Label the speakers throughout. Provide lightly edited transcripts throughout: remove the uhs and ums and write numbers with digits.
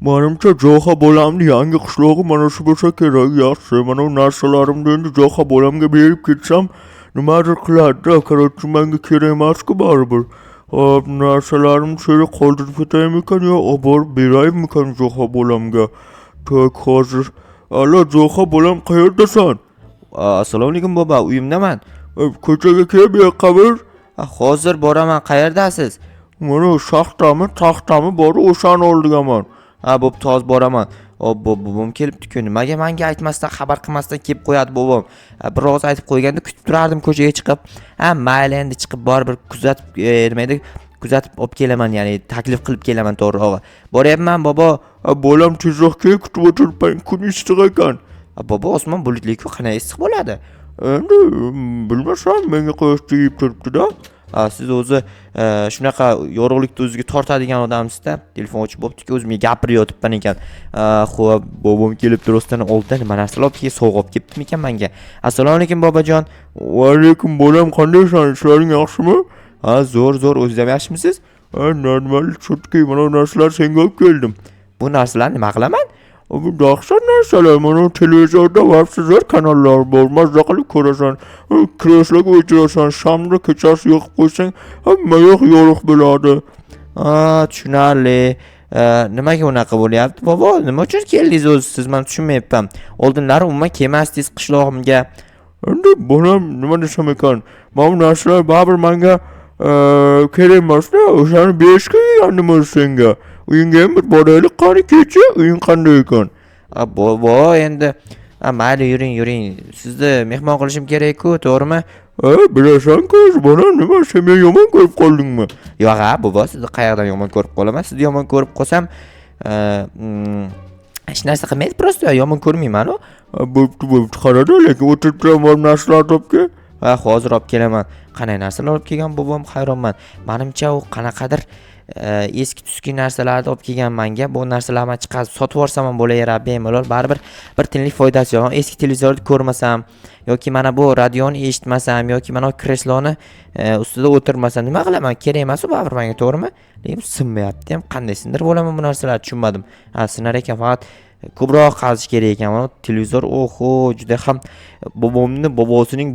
Speaker 1: Menimcha Jo'xa bolamni yangi qishlog'i mana shu bo'lsa kerak. Yaxshi, mana bu narsalarimni endi Jo'xa bolamga berib ketsam, nimadir qiladi-da. Korotchi menga kerak emas-ku baribir. Hop, narsalarimni shu qoldirib ketaymikan yo olib borib beraymikan Jo'xa bolamga? Tak, hozir. Allo, Jo'xa bolam qayerdasan?
Speaker 2: Assalomu alaykum bobo, uyimdaman.
Speaker 1: Ko'chaga kelib yoqqa-bir.
Speaker 2: Hozir boraman. Qayerdasiz?
Speaker 1: Mana taxtami bor, o'shani oldigaman.
Speaker 2: Bo'pti, hozir boraman. Bobom kelibdi-ku. Nimaga menga aytmasdan, xabar qilmasdan kelib qo'yadi bobom. Biroz aytib qo'yganda kutib turardim ko'chaga chiqib. Mayli endi chiqib baribir kuzatib, nima edi? Kuzatib olib kelaman, ya'ni taklif qilib kelaman to'g'rirog'i. Boryapman bobo.
Speaker 1: Bolam tezroq kelib kutib o'tiribman, kun issiq ekan.
Speaker 2: Bobo, osmon bulutli-ku, qanday issiq bo'ladi?
Speaker 1: Endi bilmasam, menga quyosh tegib turibdi-da.
Speaker 2: Siz o'zi shunaqa yorug'likni o'ziga tortadigan odamsiz-da. Telefon ochib bo'pti-ku, o'zimga gapirib yotibman ekan. Xo'p, bobom kelibdi rostdan oldidan nima narsalar olib kelib, sovg'a olib kelibdimi ekan menga. Assalomu alaykum bobojon.
Speaker 1: Va alaykum bolam, qandaysan? Ishlaring yaxshimi?
Speaker 2: Zo'r, o'zingiz ham yaxshimisiz?
Speaker 1: Normal, chutki, mana narsalar senga olib keldim.
Speaker 2: Bu narsalarni nima qilaman?
Speaker 1: Bu dahshat narsalar, mana televizorda vaqtsizlar kanallar bor, mazza qilib ko'rasan, kresloga o'tirasan, shamni kechasi yoqib qo'ysang, hamma yoq yorug' bo'ladi.
Speaker 2: Tushunarli. Nimaga unaqa bo'lyapti bobo? Nima uchun keldingiz o'zi? Siz men tushunmayapman. Oldinlari umuman kelmasdingiz qishlog'imga.
Speaker 1: Endi bolam, nima desam ekan, mana bu narsalar baribir menga kerak emas-da, o'shani berishga kelgandim o'zi senga. Uyingga ham bir boraylik qani kecha, uying qanday ekan?
Speaker 2: Bobo, endi mayli yuring. Sizni mehmon qilishim kerak-ku, to'g'rimi?
Speaker 1: Bilasan-ku, bolam, nima sen meni yomon ko'rib qoldingmi?
Speaker 2: Yo'q, bobo, sizni qayerdan yomon ko'rib qolaman? Sizni yomon ko'rib qolsam, hech narsa qilmaydi, prosta yomon ko'rmayman-ku.
Speaker 1: Bo'pti, qarada, lekin o'tirib turaman narsalar topga.
Speaker 2: Hozir olib kelaman. Qanday narsalar olib kelgan bobom, hayronman. Menimcha u qanaqadir eski tuski narsalarni olib kelgan menga. Bu narsalarni chiqarib sotib yuborsam ham bo'laveradi bemalol. Baribir bir tinlik foydasi yo'q. Eski televizorni ko'rmasam yoki mana bu radioni eshitmasam yoki mana bu kresloni ustida o'tirmasam nima qilaman? Kerak emas u baribir menga, to'g'rimi? Lekin sinmayapti ham, qanday sindirib olaman bu narsalarni tushunmadim. Sinar ekan, faqat ko'proq qazish kerak ekan. Mana televizor, oho, juda ham bobosining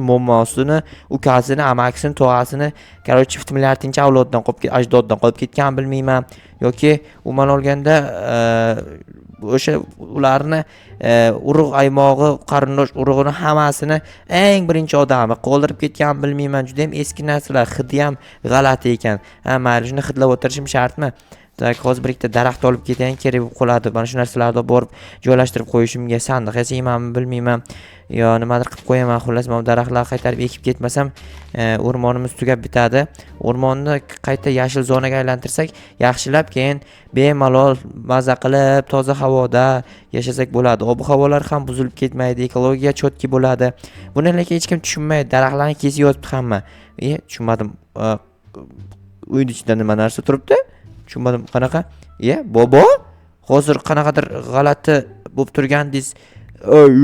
Speaker 2: mo'mosini, ukasini, amakisini, tog'asini, короче, 7 milliardinchi avloddan ajdoddan qolib ketgan bilmayman. Yoki umuman olganda o'sha ularni urug' aymog'i, qarindosh urug'ini hammasini eng birinchi odami qoldirib ketgan bilmayman. Juda ham eski narsalar, hidi ham g'alati ekan. Mayli, shuni hidlab o'tirishim shartmi? Hozir bir ikkita daraxt olib ketgan kerak bo'lib qoladi. Mana shu narsalarni borib joylashtirib qo'yishimga sandiq yasaymanmi bilmayman. Yo nimadir qilib qo'yaman. Xullas, men daraxtlarni qaytarib ekib ketmasam, o'rmonimiz tugab bitadi. O'rmonni qayta yashil zonaga aylantirsak, yaxshilab keyin bemalol maza qilib, toza havoda yashasak bo'ladi. Ob-havolar ham buzilib ketmaydi, ekologiya chotki bo'ladi. Buni lekin hech kim tushunmaydi. Daraxtlarni kesib yotibdi hamma. Tushunmadim. Uyning ichida nima narsa turibdi? Tushunmadim, qanaqa? Bobo, hozir qanaqadir g'alati bo'lib turgandingiz.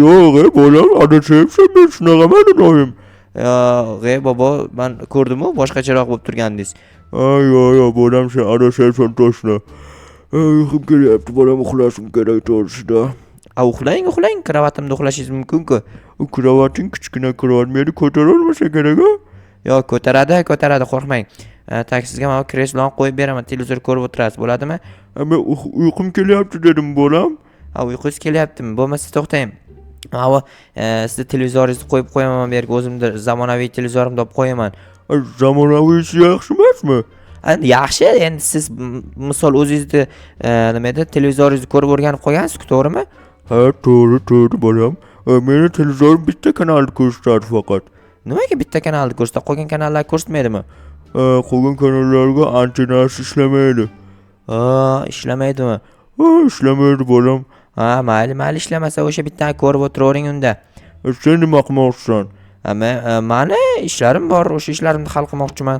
Speaker 1: Yo'q, bolam, adashayapsan, men shunaqaman doim.
Speaker 2: Yo'q, bobo, men ko'rdim-ku, boshqacharoq bo'lib turgandingiz.
Speaker 1: Yo'q, bolam, sen adashayapsan to'shna. Uyqum kelyapti, bolam, uxlashim kerak to'g'risida.
Speaker 2: Uxlang, kravatimda uxlashingiz mumkin-ku.
Speaker 1: Kravating kichkina kravat, meni ko'tara olmasa kerak-a?
Speaker 2: Yo'q, ko'taradi, qo'rqmang. Sizga men kresloni qo'yib beraman, televizor ko'rib o'tirasiz, bo'ladimi?
Speaker 1: Men uyqum kelyapti dedim, bolam.
Speaker 2: Uyqungiz kelyaptimi? Bo'lmasa to'xtang. Sizni televizoringizni qo'yib qo'yaman bu yerga, o'zimda zamonaviy televizorimni olib qo'yaman.
Speaker 1: Zamonaviysi yaxshi emasmi?
Speaker 2: Yaxshi, endi siz misol o'zingizni nima edi, televizoringizni ko'rib o'rganib qolgansiz-ku, to'g'rimi?
Speaker 1: To'g'ri, bolam. Meni televizorim bitta kanalni ko'rsatadi faqat.
Speaker 2: Nimaga bitta kanalni ko'rsatadi? Qolgan kanallarni ko'rsatmaydimi?
Speaker 1: Qolgan kanallarga antennasi ishlamaydi.
Speaker 2: Ishlamaydi
Speaker 1: bolam.
Speaker 2: Mayli ishlamasa o'sha bittani ko'rib o'tiravering unda.
Speaker 1: Sen nima qilmoqchisan?
Speaker 2: Mani ishlarim bor, o'sha ishlarimni hal qilmoqchiman.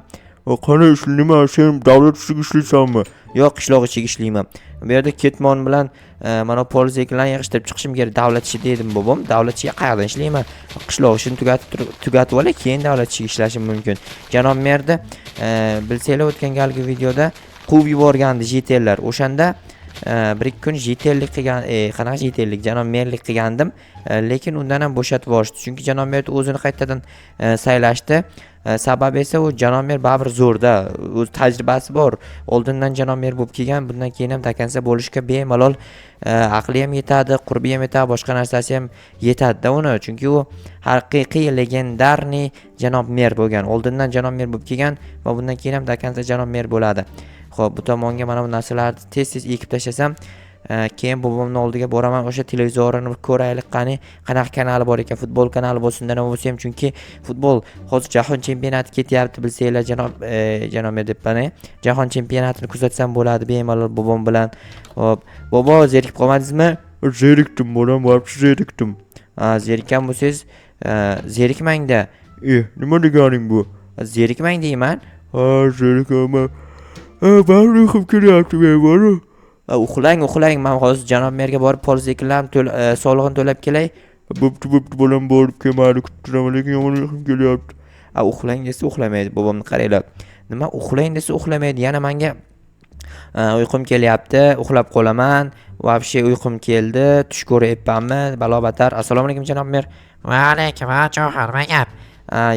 Speaker 1: Qanday ish? Nima, sen davlat ichiga ishlaysanmi?
Speaker 2: Yo'q, qishloq ichiga ishlayman. Bu yerda ketmon bilan monopol zeklani yig'ishtirib chiqishim kerak. Davlat ichi dedim bobom. Davlat ichiga qayerdan ishlayman? Qishloq ishini tugatib olay, keyin davlat ichiga ishlashim mumkin. Janob merda, bilsanglar o'tgan galgi videoda quvib yuborgandi jetellar. O'shanda bir ikki kun jetellik qilgan, qanaqa jetellik, janob merlik qilgandim, lekin undan ham bo'shatib yuborishdi. Chunki janob mer o'zini qaytadan saylashdi. Sababi esa u janob mer baribir zo'rda, o'z tajribasi bor. Oldindan janob mer bo'lib kelgan, bundan keyin ham takansa bo'lishga bemalol aqli ham yetadi, qurbi ham yetadi, boshqa narsasi ham yetadi-da uni. Chunki u haqiqiy legendarniy janob mer bo'lgan. Oldindan janob mer bo'lib kelgan va bundan keyin ham takansa janob mer bo'ladi. Xo'p, bu tomonga mana bu narsalarni tez-tez ekib tashlasam, keyin bobomning oldiga boraman, o'sha televizorini ko'raylik qanaqa kanali bor ekan, futbol kanali bo'lsin nima bo'lsa ham, chunki futbol hozir jahon chempionati ketyapti, bilsanglar janob debman, jahon chempionatini kuzatsam bo'ladi bemalol bobom bilan. Hop, bobo zerikib qolmadingizmi?
Speaker 1: Zerikdim bolam, vaqti zerikdim.
Speaker 2: Zerikkan bo'lsangiz, zerikmang-da.
Speaker 1: Nima deganing bu?
Speaker 2: Zerikmang deyman.
Speaker 1: Zerikaman. Ben uyqum kelyapti bevaro.
Speaker 2: Uxlang, men hozir janob merga borib polizeklarni solig'ini to'lab kelay.
Speaker 1: Bo'pti bolam, borib kelmaydi, kutiraman, lekin yomon uyqum kelyapti.
Speaker 2: Uxlang desa uxlamaydi, bobomni qaranglar. Nima uxlang desa uxlamaydi, yana menga uyqum kelyapti, uxlab qolaman, vobshe uyqum keldi, tush ko'ryapmanmi, balobatar. Assalomu alaykum janob mer.
Speaker 3: Va alaykum, Johar, nima gap?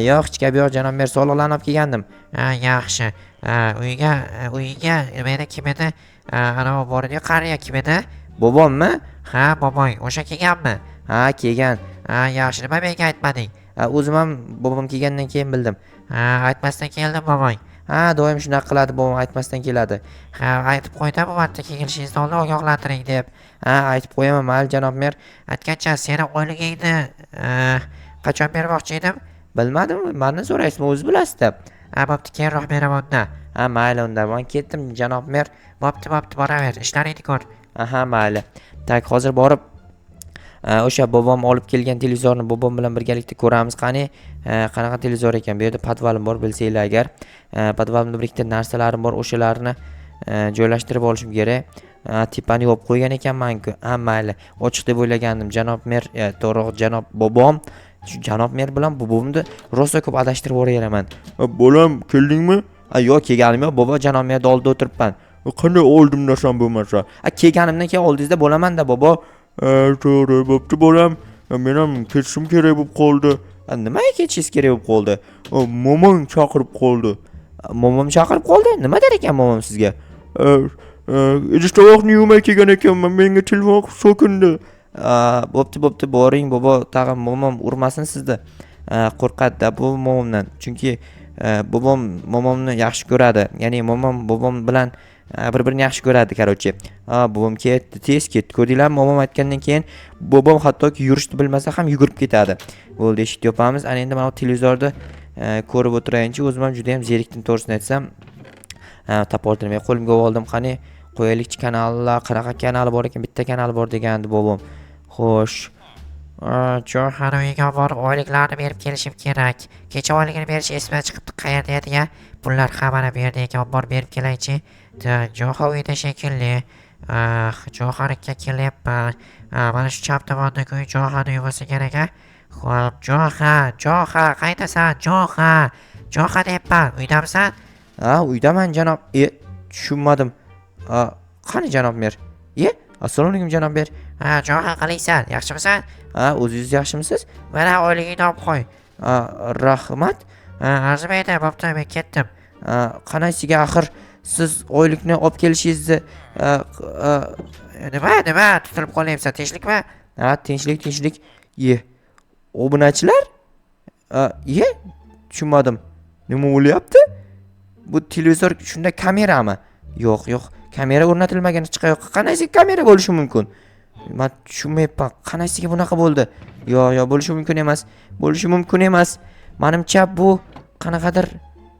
Speaker 2: Yo'q, hech gap yo'q janob mer, sog'liqlanib olib kelgandim.
Speaker 3: Yaxshi. Uyga meni kim edi? Ana bor edi, qariya kim edi?
Speaker 2: Bobommi?
Speaker 3: Ha, boboy, o'sha kelganmi?
Speaker 2: Ha, kelgan.
Speaker 3: Yaxshi, nima menga aytmading?
Speaker 2: O'zim ham bobom kelgandan keyin bildim.
Speaker 3: Aytmasdan keldim, boboy.
Speaker 2: Doim shunaqa qiladi, bobom aytmasdan keladi.
Speaker 3: Aytib qo'ydim, bu marta kelishingizdan oldin ogohlantiring deb.
Speaker 2: Aytib qo'yaman, mayli janob mer.
Speaker 3: Aytgancha seni oyligingni qachon bermoqchi edim?
Speaker 2: Bilmadim, mendan so'raysizmi, o'zingiz bilasiz-da.
Speaker 3: Bo'pti, keyinroq beraman unda.
Speaker 2: Mayli unda, men ketdim janob mer.
Speaker 3: Bo'pti, boraver, ishlaringni ko'r.
Speaker 2: Mayli. Tak, hozir borib o'sha bobom olib kelgan televizorni bobom bilan birgalikda ko'ramiz. Qanaqa televizor ekan? Bu yerda podvalim bor, bilsanglar agar. Podvalimda bir ikkita narsalarim bor, o'shalarni joylashtirib olishim kerak. Tepani yopib qo'ygan ekanman-ku. Mayli. Ochiq deb o'ylagandim. Janob mer, to'g'ri, janob bobom. Janob mer bilan bobomni rosa ko'p adashtirib yuboraman.
Speaker 1: Bolam, keldingmi?
Speaker 2: Yo'q, kelganim yo'q. Bobo janob merning oldida o'tiribman.
Speaker 1: Qanday oldim desam bo'lmasa?
Speaker 2: Kelganimdan keyin oldingizda bo'laman-da, bobo.
Speaker 1: To'g'ri, bo'pti bolam. Men ham ketishim kerak bo'lib qoldi.
Speaker 2: Nimaga ketishingiz kerak bo'lib qoldi?
Speaker 1: Momom chaqirib qoldi.
Speaker 2: Momom chaqirib qoldi? Nima der ekan momom sizga?
Speaker 1: Idish-tovoqni yuvmay kelgan ekanman, menga telefon so'kindi.
Speaker 2: Bo'pti, boring bobo, tag'in momom urmasin sizni. Qo'rqadi-da bu momomdan. Chunki momomni yaxshi ko'radi. Ya'ni momom bobom bilan bir-birini yaxshi ko'radi, qarochi. Bobom ketdi, tez ketdi. Ko'rdinglarmi, momom aytgandan keyin bobom hattoki yurishni bilmasa ham yugurib ketadi. Bo'ldi, eshik yopamiz. Ana endi mana bu televizorda ko'rib o'tirayinchi, o'zim ham juda ham zerikdim, to'g'risini aytsam. Taportirmay qo'limga oldim. Qani, qo'yaylikchi kanallar, qanaqa kanali bor ekan? Bitta kanali bor degandi bobom. Xo'sh.
Speaker 3: Johar uyga borib oyliklarni berib kelishim kerak. Kecha oyligini berish esimdan chiqibdi, qayerda edi-ya? Pullar hamma bu yerda ekan, borib berib kelaychi. Johar uyda shekilli. Johar aka kelyapman. Mana shu chap tomondagi uy Joharning uyi bo'lsa kerak-a? Xo'p, Johar, qaydasan? Johar deyapman. Uydamisan?
Speaker 2: Uydaman janob. Tushunmadim. Qani janob mer? Assalomu alaykum janob mer.
Speaker 3: Johar, qalaysan? Yaxshimisan?
Speaker 2: O'zingiz yaxshimisiz?
Speaker 3: Mana oyligingni olib qo'y.
Speaker 2: Rahmat.
Speaker 3: Arzimaydi, bo'pti, men ketdim.
Speaker 2: Qanaysiga axir siz oylikni olib kelishingizni
Speaker 3: Nima tutilib qolyapsan? Tinchlikmi?
Speaker 2: Tinchlik. Obunachilar? Tushunmadim. Nima bo'lyapti? Bu televizor shunda kamerami? Yo'q, kamera o'rnatilmagan hech qayoqqa. Qanaysiga kamera bo'lishi mumkin? Men tushunmayapman. Qanaysiga bunaqa bo'ldi? Yo'q, bo'lishi mumkin emas. Menimcha bu qanaqadir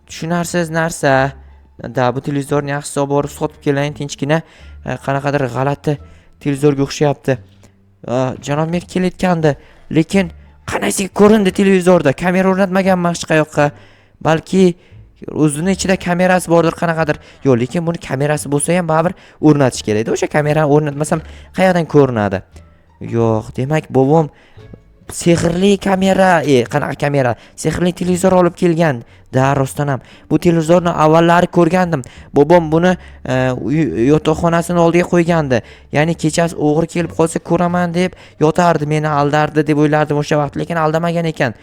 Speaker 2: tushunarsiz narsa. Bu televizorni yaxshisi olib borib sotib kelayin, tinchgina. Qanaqadir g'alati televizorga o'xshayapti. Janob mer kelayotgandi, lekin qanaysiga ko'rindi televizorda? Kamera o'rnatmaganman hech qayoqqa. Balki o'zini ichida kamerasi bordir qanaqadir. Yo'q, lekin buni kamerasi bo'lsa ham baribir o'rnatish kerak edi. O'sha kamerani o'rnatmasam qayerdan ko'rinadi? Yo'q, demak bobom sehrli kamera, qanaqa kamera? Sehrli televizor olib kelgan. Da rostdan ham. Bu televizorni avvallari ko'rgandim. Bobom buni yotoqxonasini oldiga qo'ygandi. Ya'ni kechasi o'g'ri kelib qolsa ko'raman deb yotardi, meni aldardi deb o'ylardim o'sha vaqt, lekin aldamagan ekan.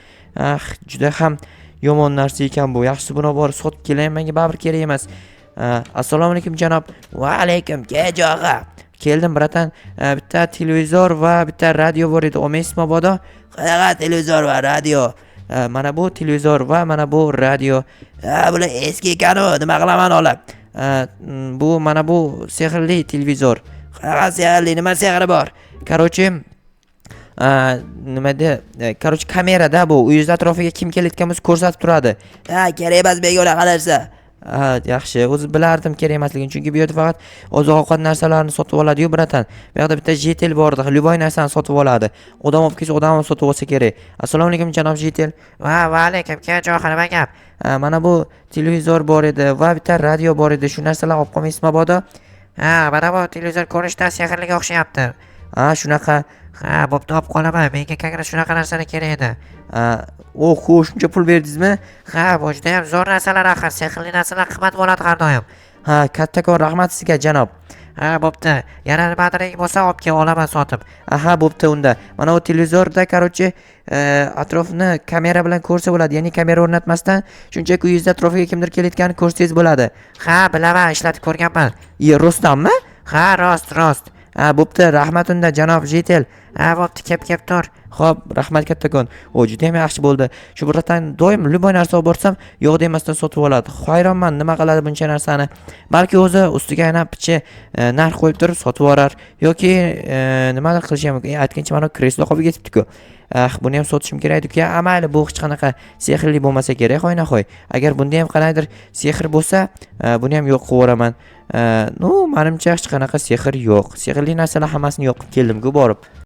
Speaker 2: Juda ham yomon narsa ekan bu. Yaxshisi buni borib sotib kelay, menga baribir kerak emas. Assalomu alaykum janob. Va alaykum, kejog'a. Keldim bratan, bitta televizor va bitta radio bor edi. Olmaysizmi bodo? Qanaqa televizor va radio? Mana bu televizor va mana bu radio. Bular eski ekanu, nima qilaman olib? Bu mana bu sehrli televizor. Qanaqa sehrli, nima sehri bor? Короче, короче kamerada bu uyingiz atrofiga kim kelayotgan bo'lsa ko'rsatib turadi. Kerak emas menga ular qarashsa. Yaxshi, o'zi bilardim kerak emasligini, chunki bu yerda faqat oziq-ovqat narsalarni sotib oladi-yu bratan. Bu yerda bitta Jitel bor edi, любой narsani sotib oladi. Odam olib kelsa, odam sotib olsa kerak. Assalomu alaykum janob Jitel.
Speaker 3: Va alaykum, kejog'a, nima gap?
Speaker 2: Mana bu televizor bor edi va bitta radio bor edi. Shu narsalar olib qolmaysizmi bodo?
Speaker 3: Mana bu televizor ko'rinishdan sehrliga o'xshayapti.
Speaker 2: Shunaqa.
Speaker 3: Bo'pti, olib qolaman. Menga konkret shunaqa narsalar kerak edi.
Speaker 2: Shuncha pul berdingizmi?
Speaker 3: Bu juda ham zo'r narsalar axir. Sehrli narsalar qimmat bo'ladi har doim.
Speaker 2: Kattakon rahmat sizga janob.
Speaker 3: Bo'pti. Yana nimadir bo'lsa olib kel, olaman sotib.
Speaker 2: Bo'pti unda. Mana bu televizorda, короче, atrofni kamera bilan ko'rsa bo'ladi. Ya'ni kamera o'rnatmasdan shunchaki uyingiz atrofiga kimdir kelayotganini ko'rsangiz bo'ladi.
Speaker 3: Bilaman, ishlatib ko'rganman.
Speaker 2: Rostdanmi?
Speaker 3: Rost.
Speaker 2: Bo'pti, rahmat unda janob Jitel.
Speaker 3: Bo'pti, kep tur.
Speaker 2: Xo'p, rahmat kattakon. Juda ham yaxshi bo'ldi. Shu biratan doim любой narsa olib borsam, yo'q demasdan sotib oladi. Hayronman, nima qiladi buncha narsani? Balki o'zi ustiga yana picha narx qo'yib turib sotib yuborar yoki nimadir qilishi ham mumkin. Aytgancha mana kreslo qolib ketibdi-ku. Buni ham sotishim kerak edi-ku. Mayli, bu hech qanaqa sehrli bo'lmasa kerak, qo'ynaxo'y. Agar bunda ham qanaqadir sehr bo'lsa, buni ham yo'q qilib yuboraman. Menimcha hech qanaqa sehr yo'q. Sehrli narsalar hammasini yo'q qilib keldim-ku borib.